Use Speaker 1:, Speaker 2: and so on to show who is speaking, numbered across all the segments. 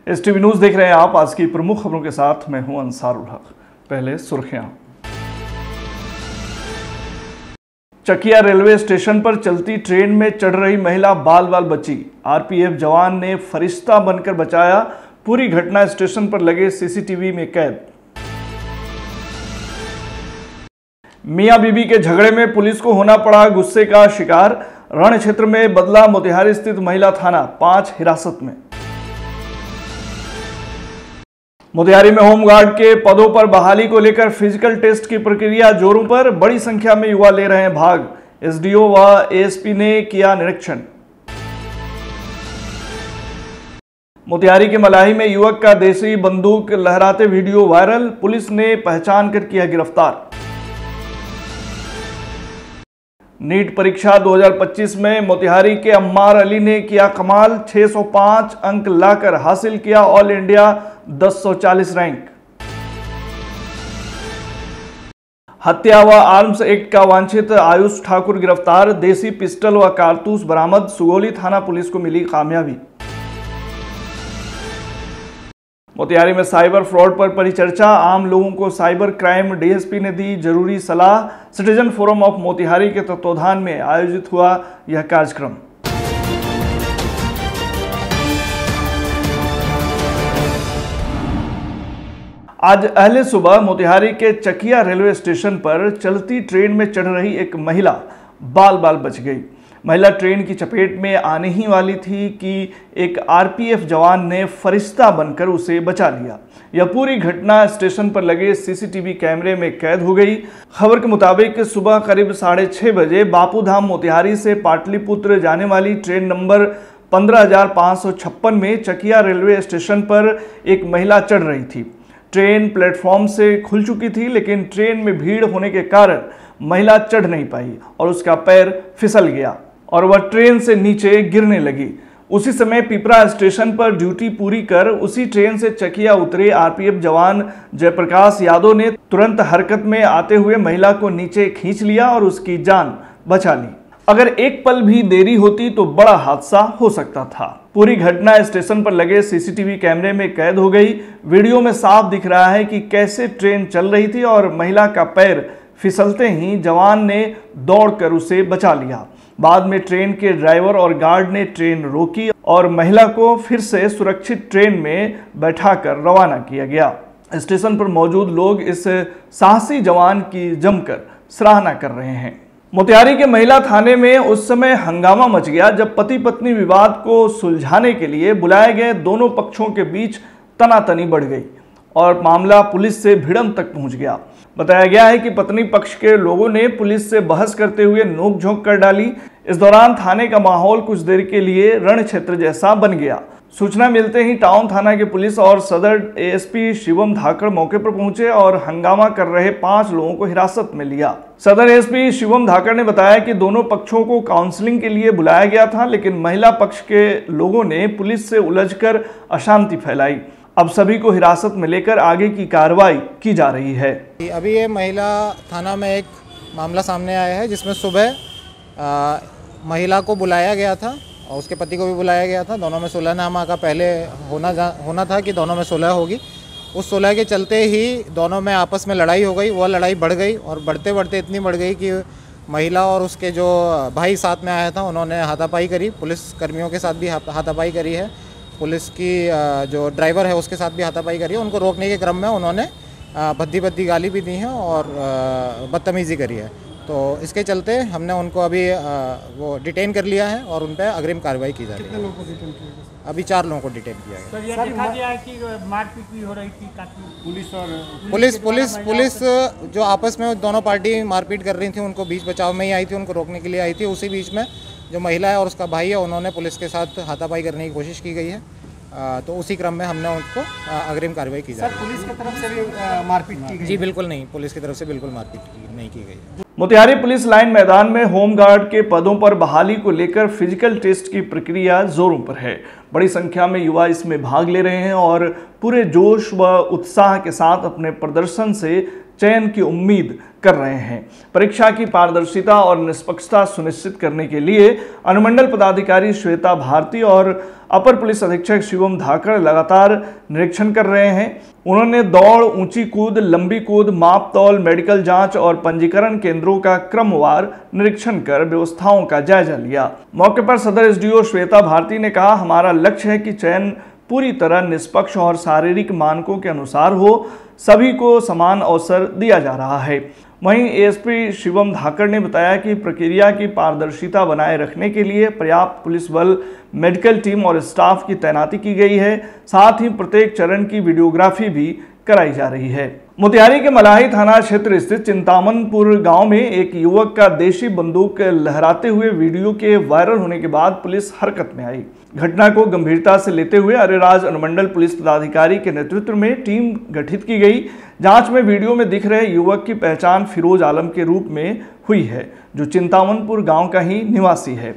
Speaker 1: इस TV news देख रहे हैं आप। आज की प्रमुख खबरों के साथ मैं हूं अंसारुल हक। पहले सुर्खियां। चकिया रेलवे स्टेशन पर चलती ट्रेन में चढ़ रही महिला बाल बाल बची। आरपीएफ जवान ने फरिश्ता बनकर बचाया। पूरी घटना स्टेशन पर लगे सीसीटीवी में कैद। मियां बीबी के झगड़े में पुलिस को होना पड़ा गुस्से का शिकार। रण क्षेत्र में बदला मोतिहारी स्थित महिला थाना, 5 हिरासत में। मोतिहारी में होमगार्ड के पदों पर बहाली को लेकर फिजिकल टेस्ट की प्रक्रिया जोरों पर। बड़ी संख्या में युवा ले रहे हैं भाग। एसडीओ व एएसपी ने किया निरीक्षण। मोतिहारी के मलाही में युवक का देसी बंदूक लहराते वीडियो वायरल। पुलिस ने पहचान कर किया गिरफ्तार। नीट परीक्षा 2025 में मोतिहारी के अम्मार अली ने किया कमाल। 605 अंक लाकर हासिल किया ऑल इंडिया 1040 रैंक। हत्या व आर्म्स एक्ट का वांछित आयुष ठाकुर गिरफ्तार। देसी पिस्टल व कारतूस बरामद। सुगौली थाना पुलिस को मिली कामयाबी। मोतिहारी में साइबर फ्रॉड पर परिचर्चा। आम लोगों को साइबर क्राइम डीएसपी ने दी जरूरी सलाह। सिटीजन फोरम ऑफ मोतिहारी के तत्वाधान में आयोजित हुआ यह कार्यक्रम। आज अहले सुबह मोतिहारी के चकिया रेलवे स्टेशन पर चलती ट्रेन में चढ़ रही एक महिला बाल बाल बच गई। महिला ट्रेन की चपेट में आने ही वाली थी कि एक आरपीएफ जवान ने फरिश्ता बनकर उसे बचा लिया। यह पूरी घटना स्टेशन पर लगे सीसीटीवी कैमरे में कैद हो गई। खबर के मुताबिक सुबह करीब 6:30 बजे बापूधाम मोतिहारी से पाटलिपुत्र जाने वाली ट्रेन नंबर 15,556 में चकिया रेलवे स्टेशन पर एक महिला चढ़ रही थी। ट्रेन प्लेटफॉर्म से खुल चुकी थी, लेकिन ट्रेन में भीड़ होने के कारण महिला चढ़ नहीं पाई और उसका पैर फिसल गया और वह ट्रेन से नीचे गिरने लगी। उसी समय पिपरा स्टेशन पर ड्यूटी पूरी कर उसी ट्रेन से चकिया उतरे आरपीएफ जवान जयप्रकाश यादव ने तुरंत हरकत में आते हुए महिला को नीचे खींच लिया और उसकी जान बचा ली। अगर एक पल भी देरी होती तो बड़ा हादसा हो सकता था। पूरी घटना स्टेशन पर लगे सीसीटीवी कैमरे में कैद हो गई। वीडियो में साफ दिख रहा है कि कैसे ट्रेन चल रही थी और महिला का पैर फिसलते ही जवान ने दौड़कर उसे बचा लिया। बाद में ट्रेन के ड्राइवर और गार्ड ने ट्रेन रोकी और महिला को फिर से सुरक्षित ट्रेन में बैठाकर रवाना किया गया। स्टेशन पर मौजूद लोग इस साहसी जवान की जमकर सराहना कर रहे हैं। मोतिहारी के महिला थाने में उस समय हंगामा मच गया जब पति पत्नी विवाद को सुलझाने के लिए बुलाए गए दोनों पक्षों के बीच तनातनी बढ़ गई और मामला पुलिस से भिड़ंत तक पहुंच गया। बताया गया है कि पत्नी पक्ष के लोगों ने पुलिस से बहस करते हुए नोकझोंक कर डाली। इस दौरान थाने का माहौल कुछ देर के लिए रण क्षेत्र जैसा बन गया। सूचना मिलते ही टाउन थाना के पुलिस और सदर एएसपी शिवम धाकड़ मौके पर पहुंचे और हंगामा कर रहे 5 लोगों को हिरासत में लिया। सदर एएसपी शिवम धाकड़ ने बताया कि दोनों पक्षों को काउंसलिंग के लिए बुलाया गया था, लेकिन महिला पक्ष के लोगों ने पुलिस से उलझकर अशांति फैलाई। अब सभी को हिरासत में लेकर आगे की कार्रवाई की जा रही है।
Speaker 2: अभी ये महिला थाना में एक मामला सामने आया है जिसमें सुबह महिला को बुलाया गया था और उसके पति को भी बुलाया गया था। दोनों में सुलहनामा का पहले होना था कि दोनों में सुलह होगी। उस सुलह के चलते ही दोनों में आपस में लड़ाई हो गई। वह लड़ाई बढ़ गई और बढ़ते बढ़ते इतनी बढ़ गई कि महिला और उसके जो भाई साथ में आया था उन्होंने हाथापाई करी। पुलिस कर्मियों के साथ भी हाथापाई करी है। पुलिस की जो ड्राइवर है उसके साथ भी हाथापाई करी है। उनको रोकने के क्रम में उन्होंने भद्दी गाली भी दी है और बदतमीज़ी करी है। तो इसके चलते हमने उनको अभी वो डिटेन कर लिया है और उन पर अग्रिम कार्रवाई की जा रही है।
Speaker 3: कितने लोगों को डिटेन किया गया?
Speaker 2: अभी 4 लोगों को डिटेन किया गया।
Speaker 3: सर, ये देखा गया है कि मारपीट भी हो रही थी काफी।
Speaker 2: पुलिस जो आपस में दोनों पार्टी मारपीट कर रही थी उनको बीच बचाव में ही आई थी, उनको रोकने के लिए आई थी। उसी बीच में जो महिला है और उसका भाई है उन्होंने पुलिस के साथ हाथापाई करने की कोशिश की गई है। तो उसी क्रम में हमने उनको अग्रिम कार्रवाई की जा रही है।
Speaker 3: सर, पुलिस की तरफ से भी मारपीट की गई?
Speaker 2: जी बिल्कुल नहीं, पुलिस की तरफ से बिल्कुल मारपीट नहीं की गई।
Speaker 1: मोतिहारी पुलिस लाइन मैदान में होमगार्ड के पदों पर बहाली को लेकर फिजिकल टेस्ट की प्रक्रिया जोरों पर है। बड़ी संख्या में युवा इसमें भाग ले रहे हैं और पूरे जोश व उत्साह के साथ अपने प्रदर्शन से चयन की उम्मीद कर रहे हैं। परीक्षा की पारदर्शिता और निष्पक्षता सुनिश्चित करने के लिए अनुमंडल पदाधिकारी श्वेता भारती और अपर पुलिस अधीक्षक शिवम धाकड़ लगातार निरीक्षण कर रहे हैं। उन्होंने दौड़, ऊंची कूद, लंबी कूद, माप तौल, मेडिकल जांच और पंजीकरण केंद्रों का क्रमवार निरीक्षण कर व्यवस्थाओं का जायजा लिया। मौके पर सदर एसडीओ श्वेता भारती ने कहा, हमारा लक्ष्य है कि चयन पूरी तरह निष्पक्ष और शारीरिक मानकों के अनुसार हो, सभी को समान अवसर दिया जा रहा है। वहीं एएसपी शिवम धाकड़ ने बताया कि प्रक्रिया की पारदर्शिता बनाए रखने के लिए पर्याप्त पुलिस बल, मेडिकल टीम और स्टाफ की तैनाती की गई है। साथ ही प्रत्येक चरण की वीडियोग्राफी भी कराई जा रही है। मोतिहारी के मलाही थाना क्षेत्र स्थित चिंतामनपुर गांव में एक युवक का देशी बंदूक लहराते हुए वीडियो के वायरल होने के बाद पुलिस हरकत में आई। घटना को गंभीरता से लेते हुए अरेराज अनुमंडल पुलिस पदाधिकारी के नेतृत्व में टीम गठित की गई। जांच में वीडियो में दिख रहे युवक की पहचान फिरोज आलम के रूप में हुई है, जो चिंतामनपुर गांव का ही निवासी है।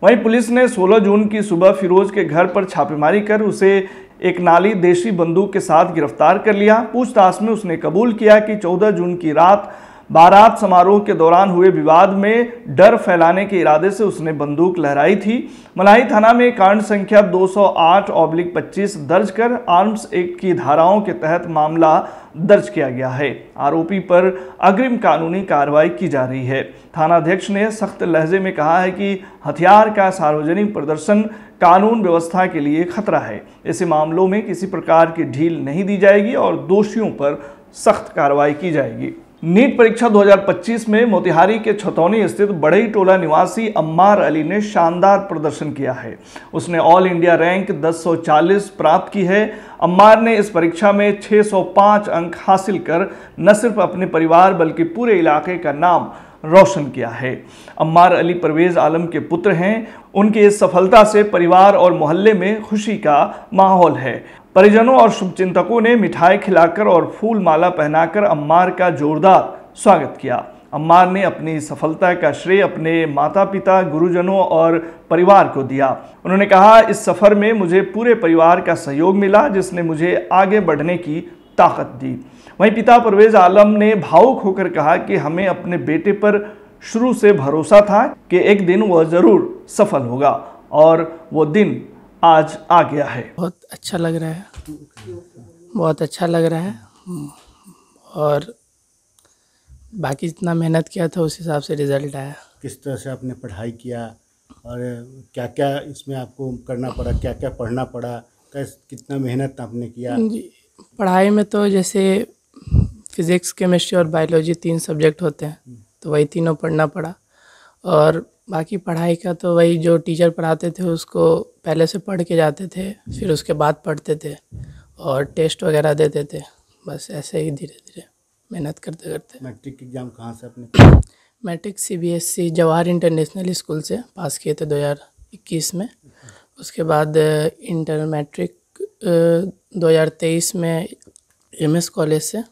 Speaker 1: वहीं पुलिस ने 16 जून की सुबह फिरोज के घर पर छापेमारी कर उसे एक नाली देशी बंदूक के साथ गिरफ्तार कर लिया। पूछताछ में उसने कबूल किया कि 14 जून की रात बारात समारोह के दौरान हुए विवाद में डर फैलाने के इरादे से उसने बंदूक लहराई थी। मलाही थाना में कांड संख्या 208/25 दर्ज कर आर्म्स एक्ट की धाराओं के तहत मामला दर्ज किया गया है। आरोपी पर अग्रिम कानूनी कार्रवाई की जा रही है। थानाध्यक्ष ने सख्त लहजे में कहा है कि हथियार का सार्वजनिक प्रदर्शन कानून व्यवस्था के लिए खतरा है। ऐसे मामलों में किसी प्रकार की ढील नहीं दी जाएगी और दोषियों पर सख्त कार्रवाई की जाएगी। नीट परीक्षा 2025 में मोतिहारी के छतौनी स्थित बढ़ई टोला निवासी अम्मार अली ने शानदार प्रदर्शन किया है। उसने ऑल इंडिया रैंक 1040 प्राप्त की है। अम्मार ने इस परीक्षा में 605 अंक हासिल कर न सिर्फ अपने परिवार बल्कि पूरे इलाके का नाम रोशन किया है। अम्मार अली परवेज आलम के पुत्र हैं। उनकी इस सफलता से परिवार और मोहल्ले में खुशी का माहौल है। परिजनों और शुभचिंतकों ने मिठाई खिलाकर और फूल माला पहनाकर अम्मार का जोरदार स्वागत किया। अम्मार ने अपनी सफलता का श्रेय अपने माता पिता, गुरुजनों और परिवार को दिया। उन्होंने कहा, इस सफर में मुझे पूरे परिवार का सहयोग मिला, जिसने मुझे आगे बढ़ने की ताकत दी। वहीं पिता परवेज आलम ने भावुक होकर कहा कि हमें अपने बेटे पर शुरू से भरोसा था कि एक दिन वह जरूर सफल होगा और वो दिन आज आ गया है।
Speaker 4: बहुत अच्छा लग रहा है, बहुत अच्छा लग रहा है। और बाकी जितना मेहनत किया था उस हिसाब से रिजल्ट आया।
Speaker 5: किस तरह से आपने पढ़ाई किया और क्या क्या इसमें आपको करना पड़ा, क्या क्या पढ़ना पड़ा, कितना मेहनत आपने किया?
Speaker 4: जी, पढ़ाई में तो जैसे फिज़िक्स, केमिस्ट्री और बायोलॉजी 3 सब्जेक्ट होते हैं, तो वही तीनों पढ़ना पड़ा। और बाकी पढ़ाई का तो वही जो टीचर पढ़ाते थे उसको पहले से पढ़ के जाते थे, फिर उसके बाद पढ़ते थे और टेस्ट वगैरह देते थे। बस ऐसे ही धीरे धीरे मेहनत करते करते।
Speaker 5: मैट्रिक एग्ज़ाम कहाँ से आपने?
Speaker 4: Matric CBSE Jawahar international school से पास किए थे 2021 में। उसके बाद इंटर मैट्रिक 2023 में MS कॉलेज से।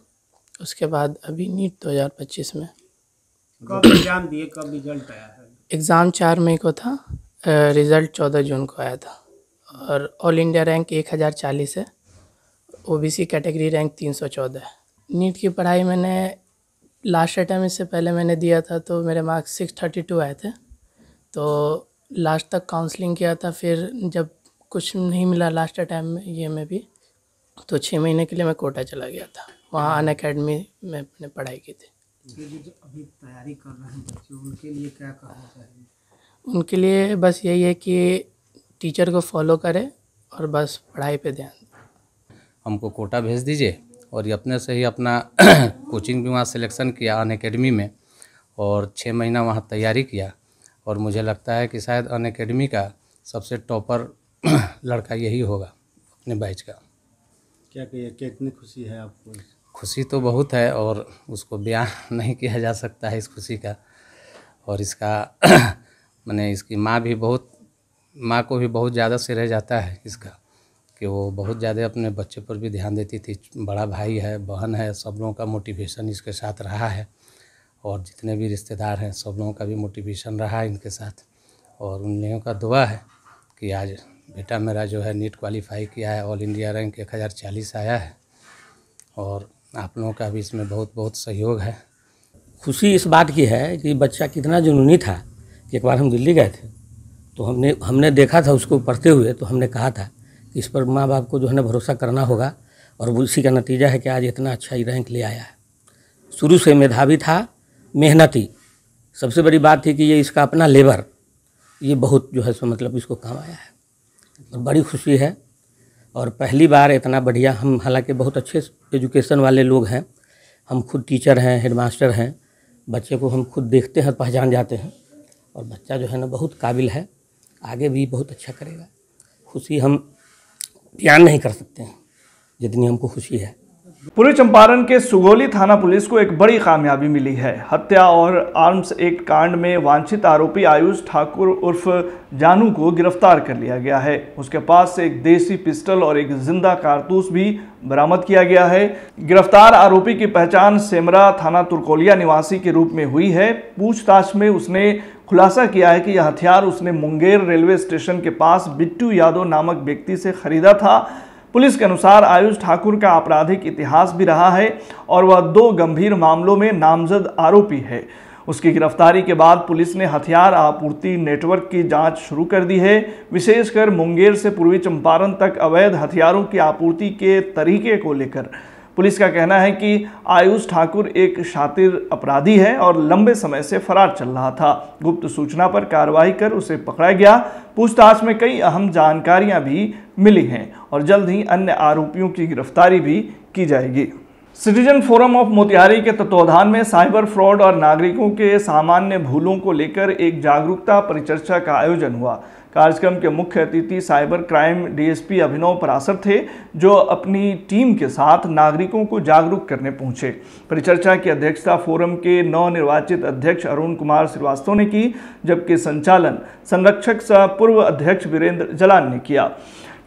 Speaker 4: उसके बाद अभी नीट 2025 में।
Speaker 3: कब एग्जाम दिए, कब रिजल्ट आया है?
Speaker 4: एग्ज़ाम 4 मई को था, रिज़ल्ट 14 जून को आया था। और ऑल इंडिया रैंक 1040 है, OBC कैटेगरी रैंक 314 है। नीट की पढ़ाई मैंने लास्ट अटैम्प्ट इससे पहले मैंने दिया था तो मेरे मार्क्स 632 आए थे। तो लास्ट तक काउंसलिंग किया था, फिर जब कुछ नहीं मिला लास्ट अटैम्प्ट में ये में भी, तो 6 महीने के लिए मैं कोटा चला गया था। वहाँ अनअकैडमी में मैंने पढ़ाई की थी।
Speaker 3: जो अभी तैयारी कर रहे हैं बच्चे, उनके लिए क्या कहना चाहिए?
Speaker 4: उनके लिए बस यही है कि टीचर को फॉलो करें और बस पढ़ाई पे ध्यान दें।
Speaker 6: हमको कोटा भेज दीजिए और ये अपने से ही अपना कोचिंग भी वहाँ सिलेक्शन किया अनअकैडमी में और 6 महीना वहाँ तैयारी किया। और मुझे लगता है कि शायद अनअकैडमी का सबसे टॉपर लड़का यही होगा अपने बैच का।
Speaker 5: क्या कहिए, कितनी खुशी है आपको?
Speaker 6: खुशी तो बहुत है और उसको बयान नहीं किया जा सकता है इस खुशी का। और इसका मैंने इसकी माँ को भी बहुत ज़्यादा श्रेय जाता है इसका, कि वो बहुत ज़्यादा अपने बच्चे पर भी ध्यान देती थी। बड़ा भाई है, बहन है, सब लोगों का मोटिवेशन इसके साथ रहा है और जितने भी रिश्तेदार हैं सब लोगों का भी मोटिवेशन रहा है इनके साथ। और उन लोगों का दुआ है कि आज बेटा मेरा जो है नीट क्वालिफाई किया है, ऑल इंडिया रैंक 1040 आया है। और आप लोगों का भी इसमें बहुत बहुत सहयोग है।
Speaker 7: खुशी इस बात की है कि बच्चा कितना जुनूनी था कि एक बार हम दिल्ली गए थे तो हमने देखा था उसको पढ़ते हुए, तो हमने कहा था कि इस पर माँ बाप को जो है ना भरोसा करना होगा, और उसी का नतीजा है कि आज इतना अच्छा रैंक ले आया है। शुरू से मेधावी था, मेहनती, सबसे बड़ी बात थी कि ये इसका अपना लेबर, ये बहुत जो है सो मतलब इसको काम आया है और बड़ी खुशी है। और पहली बार इतना बढ़िया, हम हालांकि बहुत अच्छे एजुकेशन वाले लोग हैं, हम खुद टीचर हैं, हेडमास्टर हैं, बच्चे को हम खुद देखते हैं, पहचान जाते हैं, और बच्चा जो है ना बहुत काबिल है, आगे भी बहुत अच्छा करेगा। खुशी हम बयान नहीं कर सकते हैं जितनी हमको खुशी है।
Speaker 1: पूर्वी चंपारण के सुगौली थाना पुलिस को एक बड़ी कामयाबी मिली है। हत्या और आर्म्स एक्ट कांड में वांछित आरोपी आयुष ठाकुर उर्फ जानू को गिरफ्तार कर लिया गया है। उसके पास से एक देसी पिस्टल और एक जिंदा कारतूस भी बरामद किया गया है। गिरफ्तार आरोपी की पहचान सेमरा थाना तुर्कोलिया निवासी के रूप में हुई है। पूछताछ में उसने खुलासा किया है कि यह हथियार उसने मुंगेर रेलवे स्टेशन के पास बिट्टू यादव नामक व्यक्ति से खरीदा था। पुलिस के अनुसार आयुष ठाकुर का आपराधिक इतिहास भी रहा है और वह 2 गंभीर मामलों में नामजद आरोपी है। उसकी गिरफ्तारी के बाद पुलिस ने हथियार आपूर्ति नेटवर्क की जांच शुरू कर दी है। विशेषकर मुंगेर से पूर्वी चंपारण तक अवैध हथियारों की आपूर्ति के तरीके को लेकर पुलिस का कहना है कि आयुष ठाकुर एक शातिर अपराधी है और लंबे समय से फरार चल रहा था। गुप्त सूचना पर कार्रवाई कर उसे पकड़ा गया। पूछताछ में कई अहम जानकारियां भी मिली हैं और जल्द ही अन्य आरोपियों की गिरफ्तारी भी की जाएगी। सिटीजन फोरम ऑफ मोतिहारी के तत्वाधान में साइबर फ्रॉड और नागरिकों के सामान्य भूलों को लेकर एक जागरूकता परिचर्चा का आयोजन हुआ। कार्यक्रम के मुख्य अतिथि साइबर क्राइम डीएसपी अभिनव पराशर थे, जो अपनी टीम के साथ नागरिकों को जागरूक करने पहुंचे। परिचर्चा की अध्यक्षता फोरम के नवनिर्वाचित अध्यक्ष अरुण कुमार श्रीवास्तव ने की, जबकि संचालन संरक्षक सह पूर्व अध्यक्ष वीरेंद्र जलान ने किया।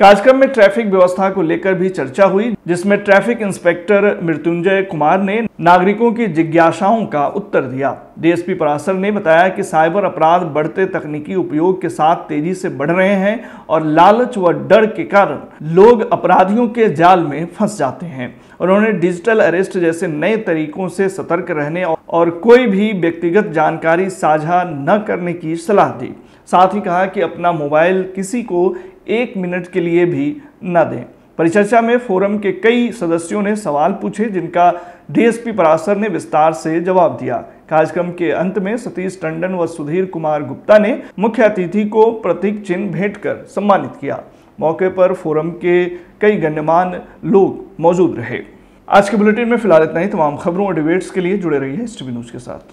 Speaker 1: कार्यक्रम में ट्रैफिक व्यवस्था को लेकर भी चर्चा हुई, जिसमें ट्रैफिक इंस्पेक्टर मृत्युंजय कुमार ने नागरिकों की जिज्ञासाओं का उत्तर दिया। डीएसपी पराशर ने बताया कि साइबर अपराध बढ़ते तकनीकी उपयोग के साथ तेजी से बढ़ रहे हैं और लालच व डर के कारण लोग अपराधियों के जाल में फंस जाते हैं। उन्होंने डिजिटल अरेस्ट जैसे नए तरीकों से सतर्क रहने और कोई भी व्यक्तिगत जानकारी साझा न करने की सलाह दी। साथ ही कहा कि अपना मोबाइल किसी को 1 मिनट के लिए भी न दें। परिचर्चा में फोरम के कई सदस्यों ने सवाल पूछे, जिनका डीएसपी पराशर ने विस्तार से जवाब दिया। कार्यक्रम के अंत में सतीश टंडन व सुधीर कुमार गुप्ता ने मुख्य अतिथि को प्रतीक चिन्ह भेंट कर सम्मानित किया। मौके पर फोरम के कई गण्यमान्य लोग मौजूद रहे। आज के बुलेटिन में फिलहाल इतना ही। तमाम खबरों और डिबेट्स के लिए जुड़े रहिए STV न्यूज के साथ।